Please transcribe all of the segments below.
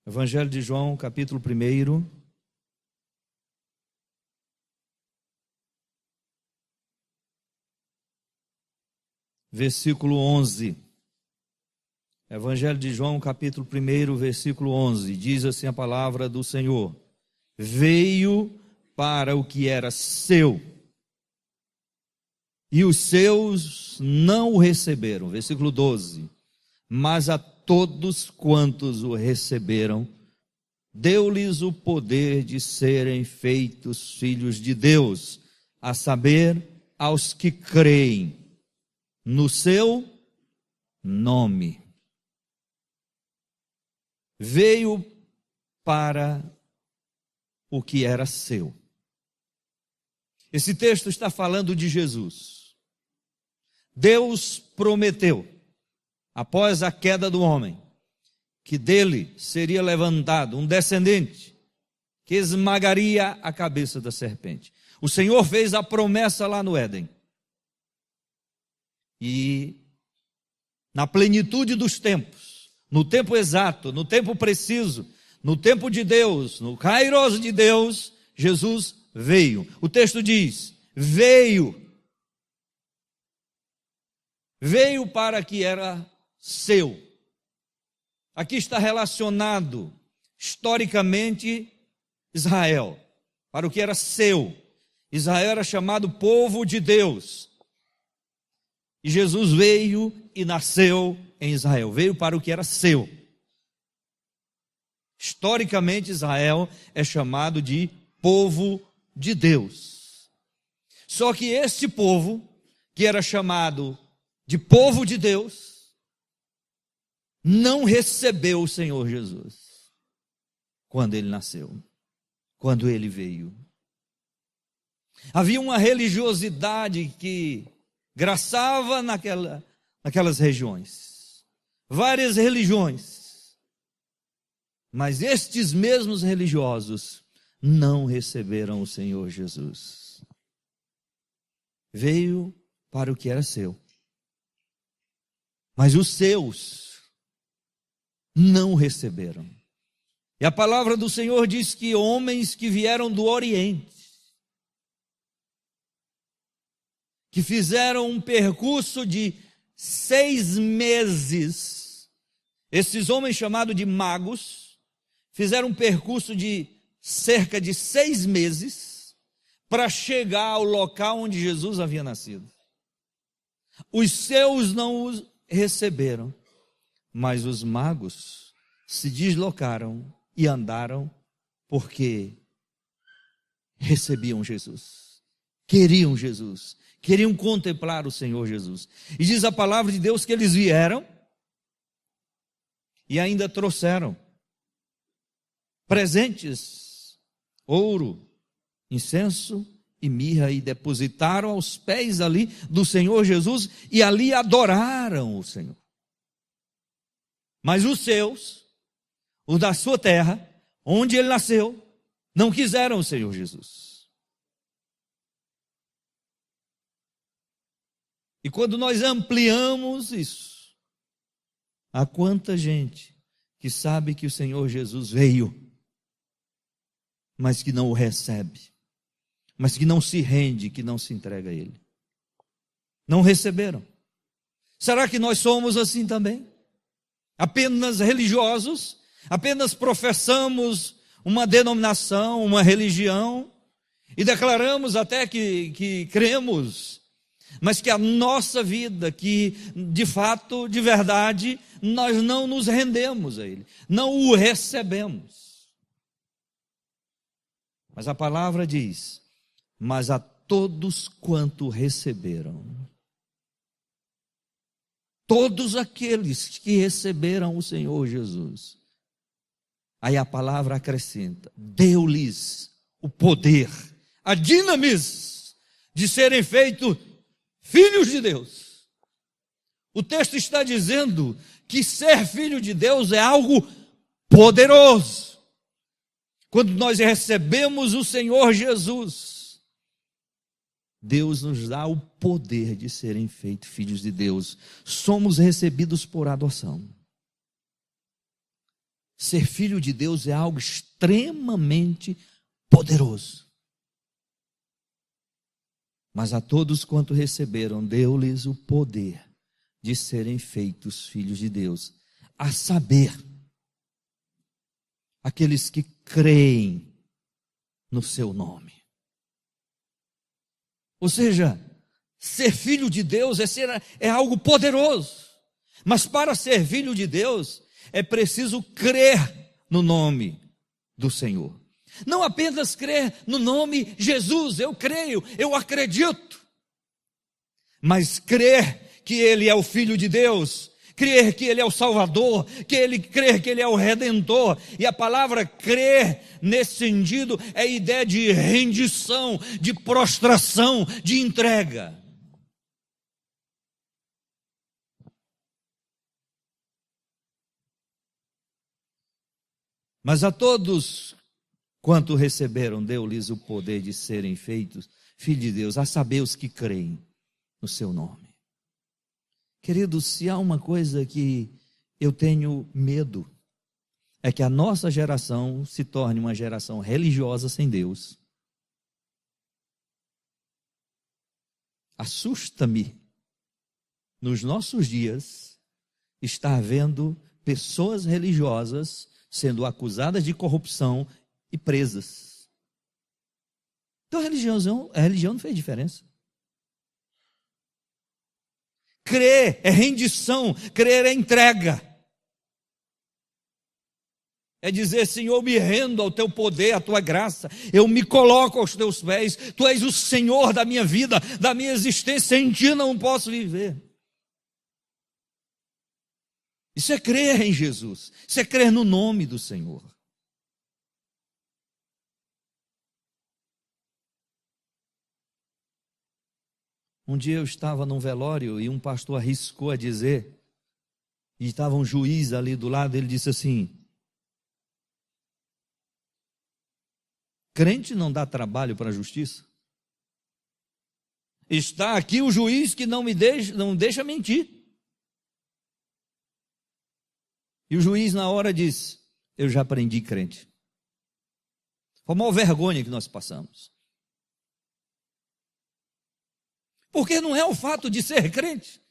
Evangelho de João, capítulo 1. Versículo 11. Evangelho de João, capítulo 1, versículo 11. Diz assim a palavra do Senhor: Veio para o que era seu, e os seus não o receberam. Versículo 12. Mas a todos quantos o receberam, deu-lhes o poder de serem feitos filhos de Deus, a saber, aos que creem no seu nome. Veio para o que era seu. Esse texto está falando de Jesus. Deus prometeu, após a queda do homem, que dele seria levantado um descendente que esmagaria a cabeça da serpente. O Senhor fez a promessa lá no Éden. E na plenitude dos tempos, no tempo exato, no tempo preciso, no tempo de Deus, no kairos de Deus, Jesus veio. O texto diz: veio para que era seu. Aqui está relacionado historicamente Israel, para o que era seu. Israel era chamado povo de Deus. E Jesus veio e nasceu em Israel. Veio para o que era seu. Historicamente, Israel é chamado de povo de Deus. Só que este povo, que era chamado de povo de Deus, não recebeu o Senhor Jesus quando ele nasceu, quando ele veio. Havia uma religiosidade que graçava naquelas regiões, várias religiões, mas estes mesmos religiosos não receberam o Senhor Jesus. Veio para o que era seu, mas os seus não receberam. E a palavra do Senhor diz que homens que vieram do Oriente, que fizeram um percurso de 6 meses, esses homens chamados de magos, fizeram um percurso de cerca de 6 meses para chegar ao local onde Jesus havia nascido. Os seus não os receberam, mas os magos se deslocaram e andaram porque recebiam Jesus, queriam Jesus, queriam contemplar o Senhor Jesus. E diz a palavra de Deus que eles vieram e ainda trouxeram presentes, ouro, incenso e mirra, e depositaram aos pés ali do Senhor Jesus e ali adoraram o Senhor. Mas os seus, os da sua terra, onde ele nasceu, não quiseram o Senhor Jesus. E quando nós ampliamos isso, há quanta gente que sabe que o Senhor Jesus veio, mas que não o recebe, mas que não se rende, que não se entrega a Ele. Não receberam. Será que nós somos assim também? Apenas religiosos, apenas professamos uma denominação, uma religião, e declaramos até que cremos, mas que a nossa vida, que de fato, de verdade, nós não nos rendemos a Ele, não o recebemos. Mas a palavra diz: mas a todos quanto receberam, todos aqueles que receberam o Senhor Jesus, aí a palavra acrescenta, deu-lhes o poder, a dinamis, de serem feitos filhos de Deus. O texto está dizendo que ser filho de Deus é algo poderoso. Quando nós recebemos o Senhor Jesus, Deus nos dá o poder de serem feitos filhos de Deus. Somos recebidos por adoção. ser filho de Deus é algo extremamente poderoso. Mas a todos quanto receberam, deu-lhes o poder de serem feitos filhos de Deus, a saber, aqueles que creem no seu nome. Ou seja, ser filho de Deus é algo poderoso, mas para ser filho de Deus é preciso crer no nome do Senhor. Não apenas crer no nome Jesus, eu creio, eu acredito, mas crer que Ele é o Filho de Deus, crer que Ele é o Salvador, crer que Ele é o Redentor. E a palavra crer, nesse sentido, é a ideia de rendição, de prostração, de entrega. Mas a todos quanto receberam, deu-lhes o poder de serem feitos filhos de Deus, a saber, os que creem no seu nome. Queridos, se há uma coisa que eu tenho medo, é que a nossa geração se torne uma geração religiosa sem Deus. Assusta-me, nos nossos dias, estar vendo pessoas religiosas sendo acusadas de corrupção e presas. Então a religião não fez diferença. Crer é rendição, crer é entrega. É dizer, Senhor, eu me rendo ao teu poder, à tua graça, eu me coloco aos teus pés, tu és o Senhor da minha vida, da minha existência, sem ti não posso viver. Isso é crer em Jesus, isso é crer no nome do Senhor. Um dia eu estava num velório e um pastor arriscou a dizer, e estava um juiz ali do lado, ele disse assim: crente não dá trabalho para a justiça? Está aqui o juiz que não deixa mentir. E o juiz na hora disse: eu já aprendi, crente. Foi a maior vergonha que nós passamos. Porque não é o fato de ser crente,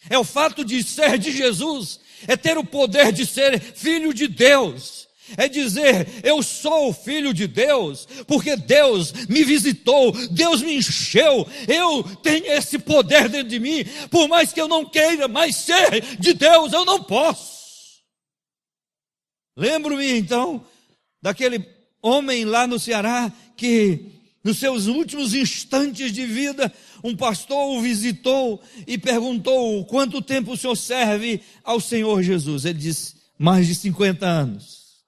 é o fato de ser de Jesus, é ter o poder de ser filho de Deus, é dizer, eu sou filho de Deus, porque Deus me visitou, Deus me encheu, eu tenho esse poder dentro de mim, por mais que eu não queira mais ser de Deus, eu não posso. Lembro-me então, daquele homem lá no Ceará, que nos seus últimos instantes de vida, um pastor o visitou e perguntou: quanto tempo o senhor serve ao Senhor Jesus? Ele disse: mais de 50 anos.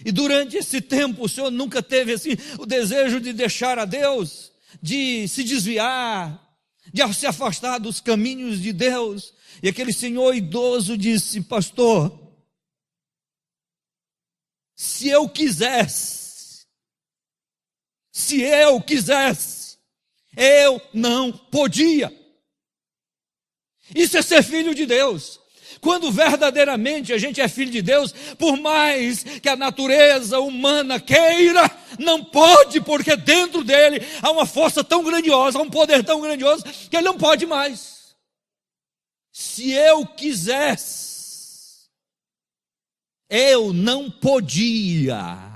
E durante esse tempo o senhor nunca teve assim o desejo de deixar a Deus, de se desviar, de se afastar dos caminhos de Deus? E aquele senhor idoso disse: pastor, se eu quisesse, eu não podia. Isso é ser filho de Deus. Quando verdadeiramente a gente é filho de Deus, por mais que a natureza humana queira, não pode, porque dentro dele há uma força tão grandiosa, há um poder tão grandioso, que ele não pode mais. Se eu quisesse, eu não podia.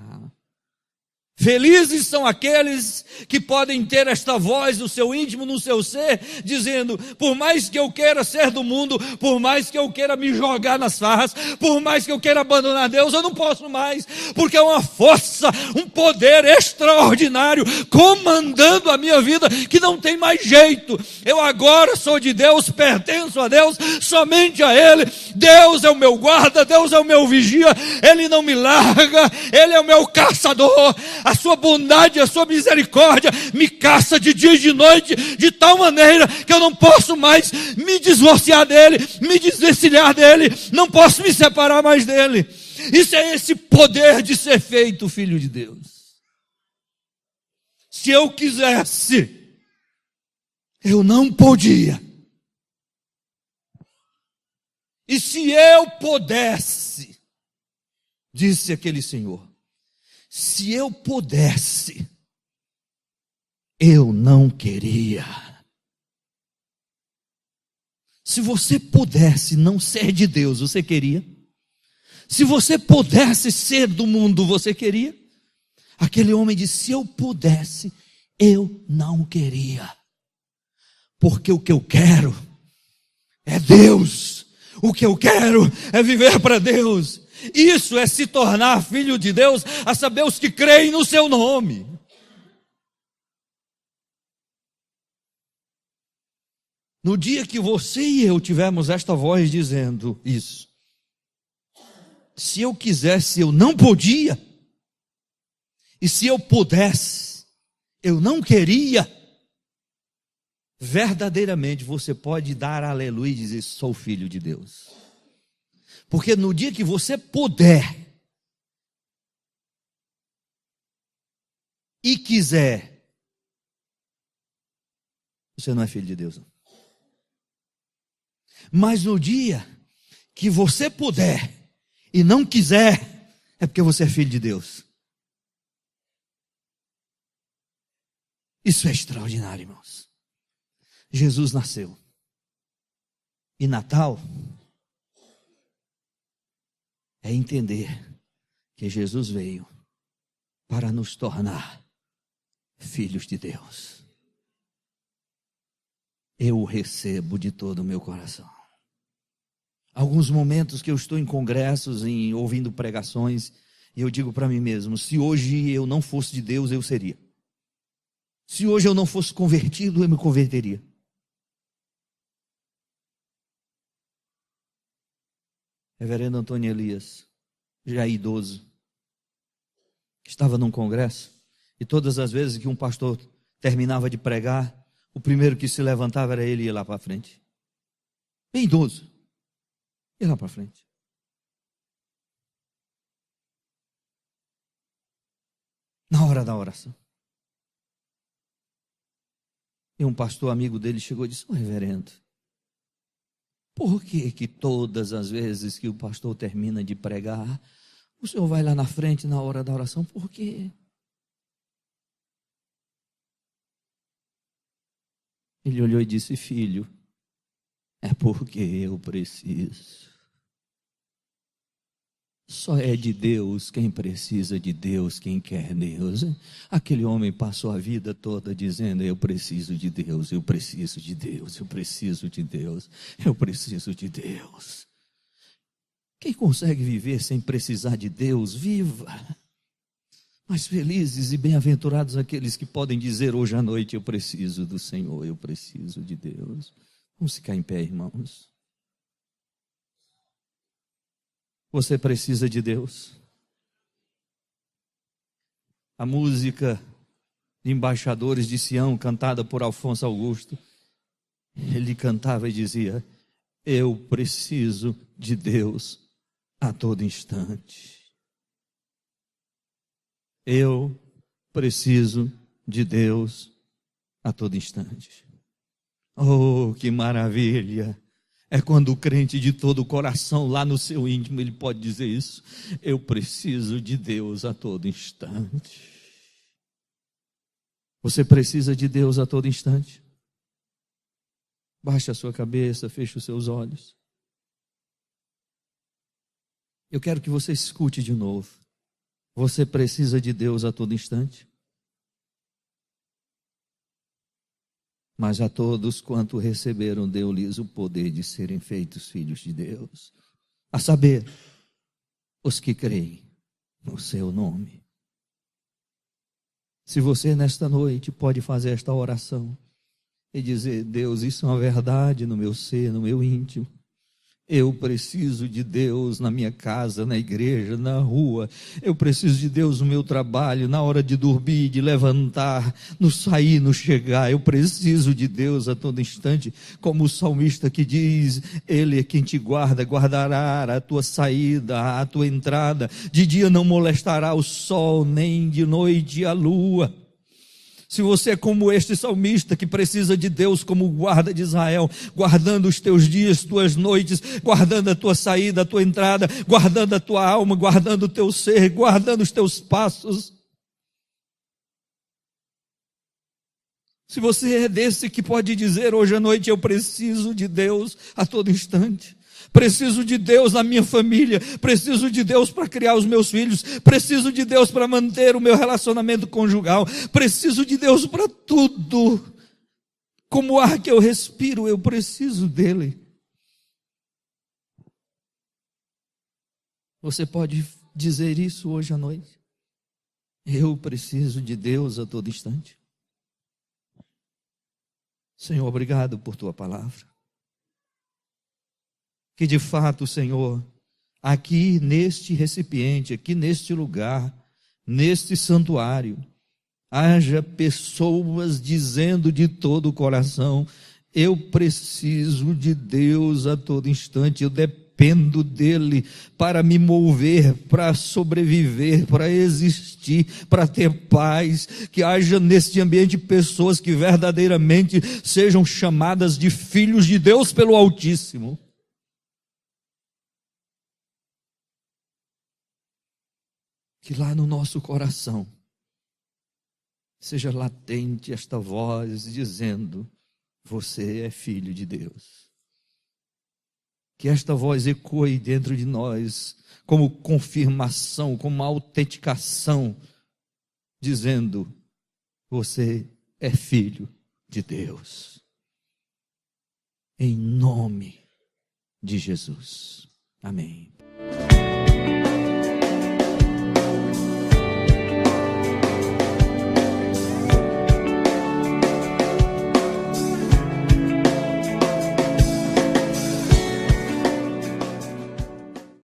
Felizes são aqueles que podem ter esta voz no seu íntimo, no seu ser, dizendo: por mais que eu queira ser do mundo, por mais que eu queira me jogar nas farras, por mais que eu queira abandonar Deus, eu não posso mais, porque é uma força, um poder extraordinário comandando a minha vida, que não tem mais jeito. Eu agora sou de Deus, pertenço a Deus, somente a Ele. Deus é o meu guarda, Deus é o meu vigia, Ele não me larga, Ele é o meu caçador. A sua bondade, a sua misericórdia me caça de dia e de noite, de tal maneira que eu não posso mais me divorciar dele, me desvencilhar dele, não posso me separar mais dele. Isso é esse poder de ser feito filho de Deus. Se eu quisesse, eu não podia. E se eu pudesse, disse aquele senhor, se eu pudesse, eu não queria. Se você pudesse não ser de Deus, você queria? Se você pudesse ser do mundo, você queria? Aquele homem disse, se eu pudesse, eu não queria. Porque o que eu quero é Deus. O que eu quero é viver para Deus. Isso é se tornar filho de Deus, a saber, os que creem no seu nome. No dia que você e eu tivermos esta voz dizendo isso, se eu quisesse, eu não podia, e se eu pudesse, eu não queria, verdadeiramente você pode dar aleluia e dizer, sou filho de Deus. Porque no dia que você puder e quiser, você não é filho de Deus, não. Mas no dia que você puder e não quiser, é porque você é filho de Deus. Isso é extraordinário, irmãos. Jesus nasceu. E Natal é entender que Jesus veio para nos tornar filhos de Deus. Eu o recebo de todo o meu coração. Alguns momentos que eu estou em congressos, ouvindo pregações, e eu digo para mim mesmo, se hoje eu não fosse de Deus, eu seria. Se hoje eu não fosse convertido, eu me converteria. Reverendo Antônio Elias, já idoso, estava num congresso, e todas as vezes que um pastor terminava de pregar, o primeiro que se levantava era ele e ia lá para frente. Bem idoso. Ia lá para frente. Na hora da oração. E um pastor amigo dele chegou e disse, reverendo, por que todas as vezes que o pastor termina de pregar, o senhor vai lá na frente na hora da oração? Por quê? Ele olhou e disse, filho, é porque eu preciso. Só é de Deus quem precisa de Deus, quem quer Deus. Aquele homem passou a vida toda dizendo, eu preciso de Deus, eu preciso de Deus, eu preciso de Deus, eu preciso de Deus. Quem consegue viver sem precisar de Deus, viva. Mas felizes e bem-aventurados aqueles que podem dizer hoje à noite, eu preciso do Senhor, eu preciso de Deus. Vamos ficar em pé, irmãos. Você precisa de Deus. A música de Embaixadores de Sião, cantada por Afonso Augusto, ele cantava e dizia, eu preciso de Deus a todo instante. Eu preciso de Deus a todo instante. Oh, que maravilha! É quando o crente de todo o coração, lá no seu íntimo, ele pode dizer isso. Eu preciso de Deus a todo instante. Você precisa de Deus a todo instante? Baixe a sua cabeça, feche os seus olhos. Eu quero que você escute de novo. Você precisa de Deus a todo instante? Mas a todos quanto receberam, deu-lhes o poder de serem feitos filhos de Deus. A saber, os que creem no seu nome. Se você nesta noite pode fazer esta oração e dizer, Deus, isso é uma verdade no meu ser, no meu íntimo. Eu preciso de Deus na minha casa, na igreja, na rua. Eu preciso de Deus no meu trabalho, na hora de dormir, de levantar, no sair, no chegar. Eu preciso de Deus a todo instante. Como o salmista que diz, Ele é quem te guarda, guardará a tua saída, a tua entrada. De dia não molestará o sol, nem de noite a lua. Se você é como este salmista que precisa de Deus como guarda de Israel, guardando os teus dias, tuas noites, guardando a tua saída, a tua entrada, guardando a tua alma, guardando o teu ser, guardando os teus passos. Se você é desse que pode dizer hoje à noite, eu preciso de Deus a todo instante. Preciso de Deus na minha família, preciso de Deus para criar os meus filhos, preciso de Deus para manter o meu relacionamento conjugal, preciso de Deus para tudo. Como o ar que eu respiro, eu preciso dele. Você pode dizer isso hoje à noite? Eu preciso de Deus a todo instante. Senhor, obrigado por tua palavra. Que de fato, Senhor, aqui neste recipiente, aqui neste lugar, neste santuário, haja pessoas dizendo de todo o coração, eu preciso de Deus a todo instante, eu dependo dele para me mover, para sobreviver, para existir, para ter paz. Que haja neste ambiente pessoas que verdadeiramente sejam chamadas de filhos de Deus pelo Altíssimo. Que lá no nosso coração seja latente esta voz dizendo, você é filho de Deus. Que esta voz ecoe dentro de nós como confirmação, como autenticação, dizendo, você é filho de Deus. Em nome de Jesus. Amém.